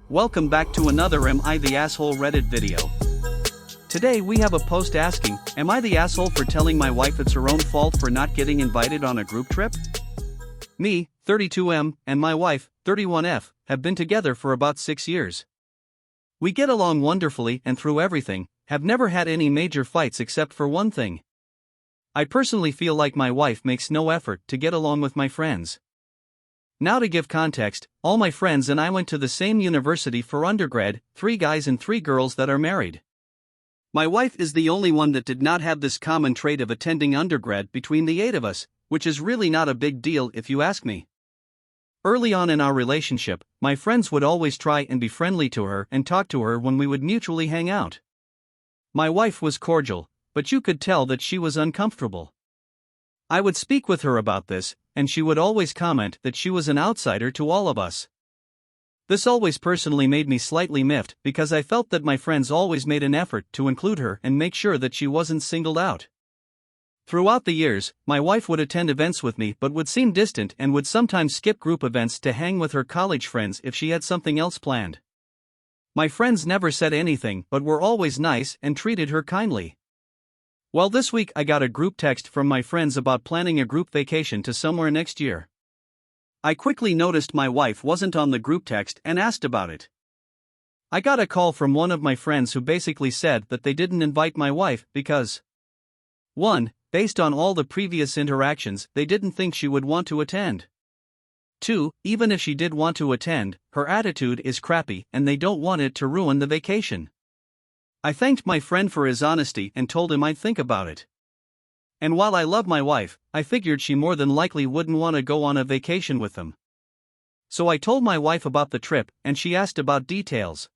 Welcome back to another Am I the Asshole Reddit video. Today we have a post asking, am I the asshole for telling my wife it's her own fault for not getting invited on a group trip? Me, 32M, and my wife, 31F, have been together for about 6 years. We get along wonderfully and through everything, have never had any major fights except for one thing. I personally feel like my wife makes no effort to get along with my friends. Now to give context, all my friends and I went to the same university for undergrad, 3 guys and 3 girls that are married. My wife is the only one that did not have this common trait of attending undergrad between the 8 of us, which is really not a big deal if you ask me. Early on in our relationship, my friends would always try and be friendly to her and talk to her when we would mutually hang out. My wife was cordial, but you could tell that she was uncomfortable. I would speak with her about this, and she would always comment that she was an outsider to all of us. This always personally made me slightly miffed because I felt that my friends always made an effort to include her and make sure that she wasn't singled out. Throughout the years, my wife would attend events with me but would seem distant and would sometimes skip group events to hang with her college friends if she had something else planned. My friends never said anything but were always nice and treated her kindly. Well, this week I got a group text from my friends about planning a group vacation to somewhere next year. I quickly noticed my wife wasn't on the group text and asked about it. I got a call from one of my friends who basically said that they didn't invite my wife because 1. Based on all the previous interactions, they didn't think she would want to attend. 2. Even if she did want to attend, her attitude is crappy and they don't want it to ruin the vacation. I thanked my friend for his honesty and told him I'd think about it. And while I love my wife, I figured she more than likely wouldn't want to go on a vacation with them. So I told my wife about the trip and she asked about details.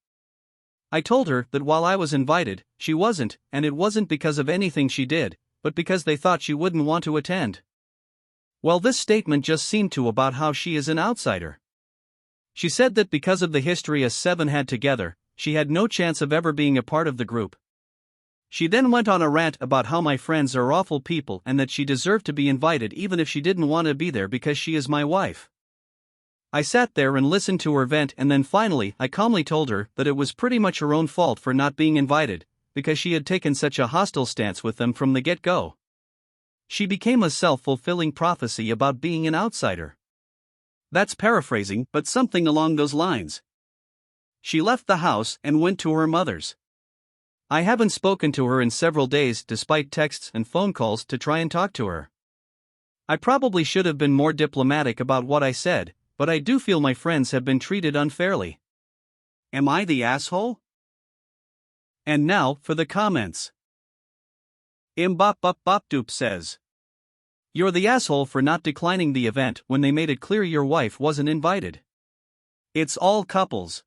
I told her that while I was invited, she wasn't, and it wasn't because of anything she did, but because they thought she wouldn't want to attend. Well, this statement just seemed to about how she is an outsider. She said that because of the history us 7 had together, she had no chance of ever being a part of the group. She then went on a rant about how my friends are awful people and that she deserved to be invited even if she didn't want to be there because she is my wife. I sat there and listened to her vent, and then finally I calmly told her that it was pretty much her own fault for not being invited, because she had taken such a hostile stance with them from the get-go. She became a self-fulfilling prophecy about being an outsider. That's paraphrasing, but something along those lines. She left the house and went to her mother's. I haven't spoken to her in several days despite texts and phone calls to try and talk to her. I probably should have been more diplomatic about what I said, but I do feel my friends have been treated unfairly. Am I the asshole? And now for the comments. Imbop says, "You're the asshole for not declining the event when they made it clear your wife wasn't invited. It's all couples.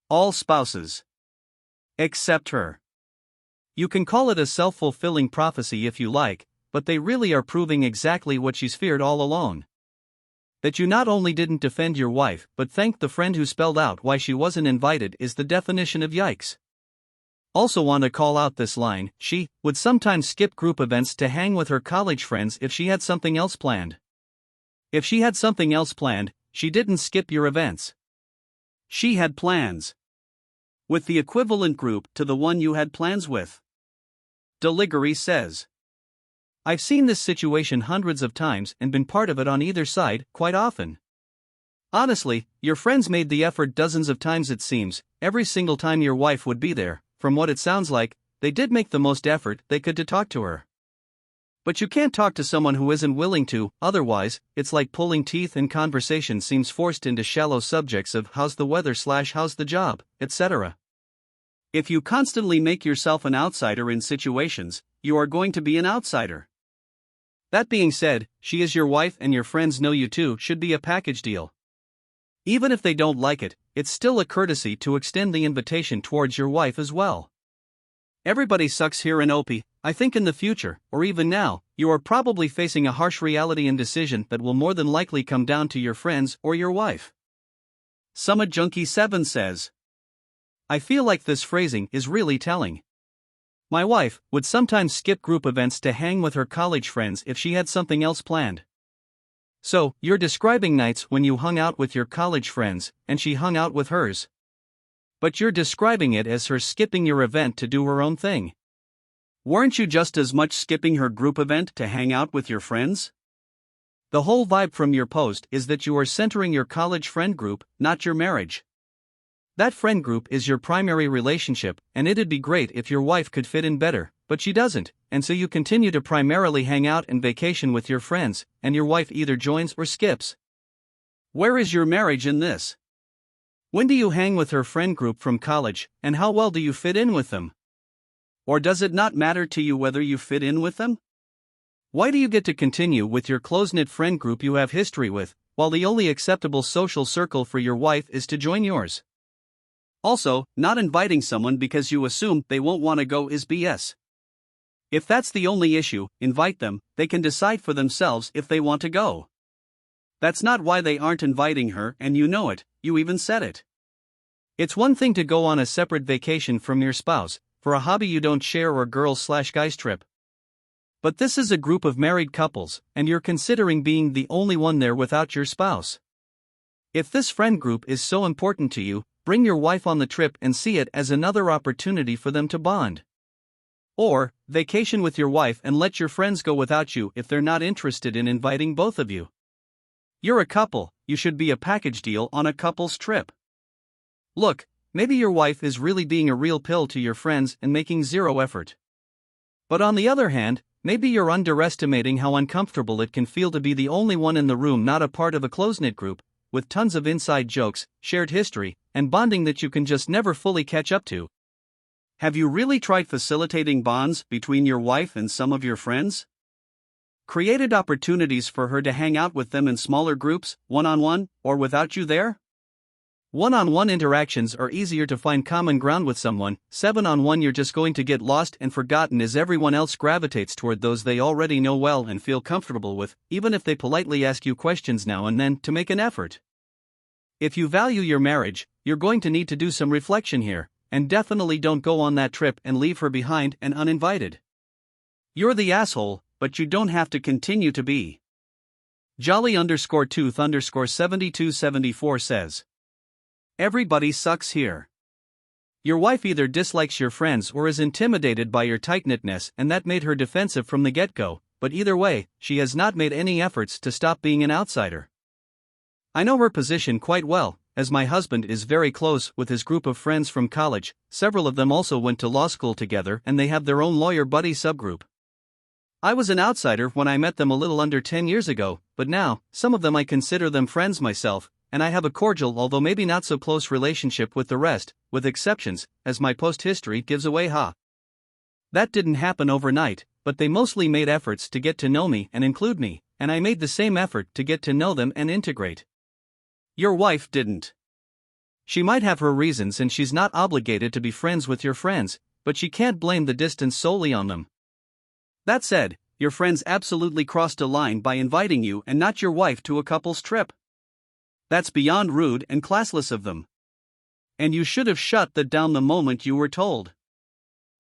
All spouses. Except her. You can call it a self-fulfilling prophecy if you like, but they really are proving exactly what she's feared all along. That you not only didn't defend your wife but thanked the friend who spelled out why she wasn't invited is the definition of yikes. Also want to call out this line, she would sometimes skip group events to hang with her college friends if she had something else planned. If she had something else planned, she didn't skip your events. She had plans with the equivalent group to the one you had plans with." Deliggery says, "I've seen this situation hundreds of times and been part of it on either side quite often. Honestly, your friends made the effort dozens of times it seems, every single time your wife would be there. From what it sounds like, they did make the most effort they could to talk to her. But you can't talk to someone who isn't willing to, otherwise, it's like pulling teeth and conversation seems forced into shallow subjects of how's the weather / how's the job, etc. If you constantly make yourself an outsider in situations, you are going to be an outsider. That being said, she is your wife and your friends know you too should be a package deal. Even if they don't like it, it's still a courtesy to extend the invitation towards your wife as well. Everybody sucks here in OP. I think in the future, or even now, you are probably facing a harsh reality and decision that will more than likely come down to your friends or your wife." Summit Junkie 7 says, "I feel like this phrasing is really telling. My wife would sometimes skip group events to hang with her college friends if she had something else planned. So, you're describing nights when you hung out with your college friends, and she hung out with hers. But you're describing it as her skipping your event to do her own thing. Weren't you just as much skipping her group event to hang out with your friends? The whole vibe from your post is that you are centering your college friend group, not your marriage. That friend group is your primary relationship, and it'd be great if your wife could fit in better, but she doesn't, and so you continue to primarily hang out and vacation with your friends, and your wife either joins or skips. Where is your marriage in this? When do you hang with her friend group from college, and how well do you fit in with them? Or does it not matter to you whether you fit in with them? Why do you get to continue with your close-knit friend group you have history with, while the only acceptable social circle for your wife is to join yours? Also, not inviting someone because you assume they won't want to go is BS. If that's the only issue, invite them, they can decide for themselves if they want to go. That's not why they aren't inviting her, and you know it, you even said it. It's one thing to go on a separate vacation from your spouse, for a hobby you don't share or girls/guys trip. But this is a group of married couples, and you're considering being the only one there without your spouse. If this friend group is so important to you, bring your wife on the trip and see it as another opportunity for them to bond. Or, vacation with your wife and let your friends go without you if they're not interested in inviting both of you. You're a couple, you should be a package deal on a couple's trip. Look, maybe your wife is really being a real pill to your friends and making zero effort. But on the other hand, maybe you're underestimating how uncomfortable it can feel to be the only one in the room not a part of a close-knit group, with tons of inside jokes, shared history, and bonding that you can just never fully catch up to. Have you really tried facilitating bonds between your wife and some of your friends? Created opportunities for her to hang out with them in smaller groups, one-on-one, or without you there? One-on-one interactions are easier to find common ground with someone, 7-on-1 you're just going to get lost and forgotten as everyone else gravitates toward those they already know well and feel comfortable with, even if they politely ask you questions now and then to make an effort. If you value your marriage, you're going to need to do some reflection here, and definitely don't go on that trip and leave her behind and uninvited. You're the asshole, but you don't have to continue to be. Jolly_tooth_7274 says, everybody sucks here. Your wife either dislikes your friends or is intimidated by your tight-knitness, and that made her defensive from the get-go, but either way, she has not made any efforts to stop being an outsider. I know her position quite well, as my husband is very close with his group of friends from college, several of them also went to law school together and they have their own lawyer buddy subgroup. I was an outsider when I met them a little under 10 years ago, but now, some of them I consider them friends myself, and I have a cordial although maybe not so close relationship with the rest, with exceptions, as my post history gives away. That didn't happen overnight, but they mostly made efforts to get to know me and include me, and I made the same effort to get to know them and integrate. Your wife didn't. She might have her reasons and she's not obligated to be friends with your friends, but she can't blame the distance solely on them. That said, your friends absolutely crossed a line by inviting you and not your wife to a couple's trip. That's beyond rude and classless of them. And you should have shut that down the moment you were told.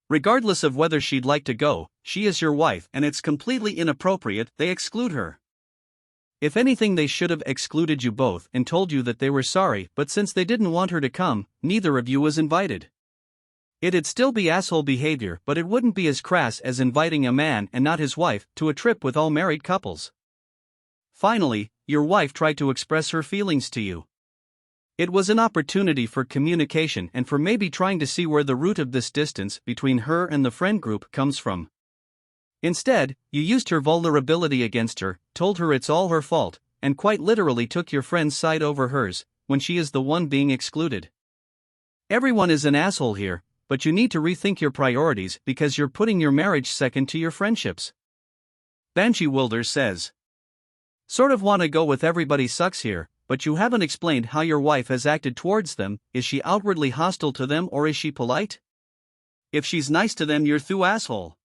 Regardless of whether she'd like to go, she is your wife and it's completely inappropriate they exclude her. If anything, they should have excluded you both and told you that they were sorry, but since they didn't want her to come, neither of you was invited. It'd still be asshole behavior, but it wouldn't be as crass as inviting a man and not his wife to a trip with all married couples. Finally, your wife tried to express her feelings to you. It was an opportunity for communication and for maybe trying to see where the root of this distance between her and the friend group comes from. Instead, you used her vulnerability against her, told her it's all her fault, and quite literally took your friend's side over hers, when she is the one being excluded. Everyone is an asshole here, but you need to rethink your priorities because you're putting your marriage second to your friendships. Banshee Wilder says, sort of want to go with everybody sucks here, but you haven't explained how your wife has acted towards them. Is she outwardly hostile to them or is she polite? If she's nice to them, you're through asshole.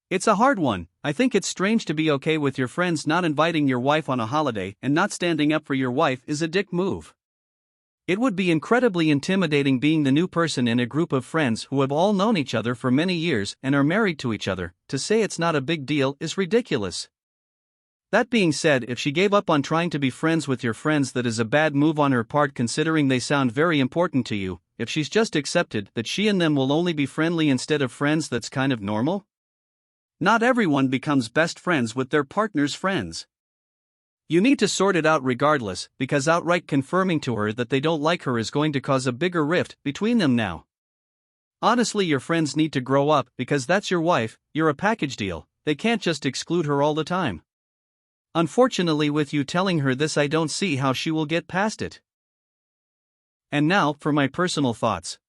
It's a hard one. I think it's strange to be okay with your friends not inviting your wife on a holiday and not standing up for your wife is a dick move. It would be incredibly intimidating being the new person in a group of friends who have all known each other for many years and are married to each other. To say it's not a big deal is ridiculous. That being said, if she gave up on trying to be friends with your friends, that is a bad move on her part considering they sound very important to you, if she's just accepted that she and them will only be friendly instead of friends. That's kind of normal. Not everyone becomes best friends with their partner's friends. You need to sort it out regardless, because outright confirming to her that they don't like her is going to cause a bigger rift between them now. Honestly, your friends need to grow up, because that's your wife, you're a package deal, they can't just exclude her all the time. Unfortunately, with you telling her this, I don't see how she will get past it. And now, for my personal thoughts.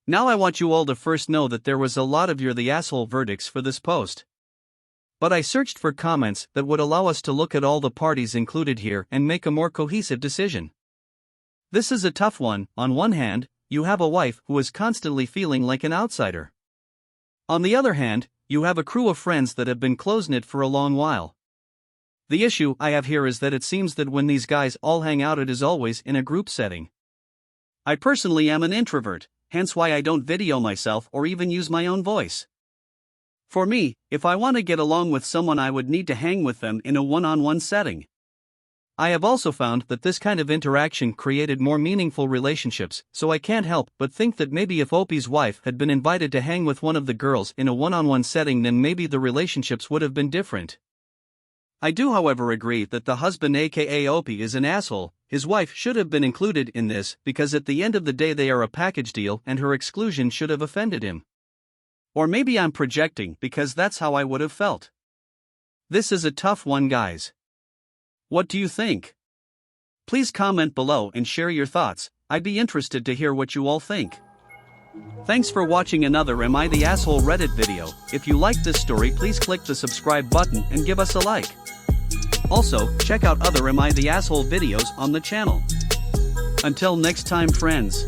Now I want you all to first know that there was a lot of "you're the asshole" verdicts for this post. But I searched for comments that would allow us to look at all the parties included here and make a more cohesive decision. This is a tough one. On one hand, you have a wife who is constantly feeling like an outsider. On the other hand, you have a crew of friends that have been close-knit for a long while. The issue I have here is that it seems that when these guys all hang out, it is always in a group setting. I personally am an introvert, hence why I don't video myself or even use my own voice. For me, if I want to get along with someone, I would need to hang with them in a one-on-one setting. I have also found that this kind of interaction created more meaningful relationships, so I can't help but think that maybe if Opie's wife had been invited to hang with one of the girls in a one-on-one setting, then maybe the relationships would have been different. I do, however, agree that the husband, aka Opie, is an asshole. His wife should have been included in this, because at the end of the day they are a package deal and her exclusion should have offended him. Or maybe I'm projecting, because that's how I would have felt. This is a tough one, guys. What do you think? Please comment below and share your thoughts. I'd be interested to hear what you all think. Thanks for watching another Am I the Asshole Reddit video. If you liked this story, please click the subscribe button and give us a like. Also, check out other Am I the Asshole videos on the channel. Until next time, friends.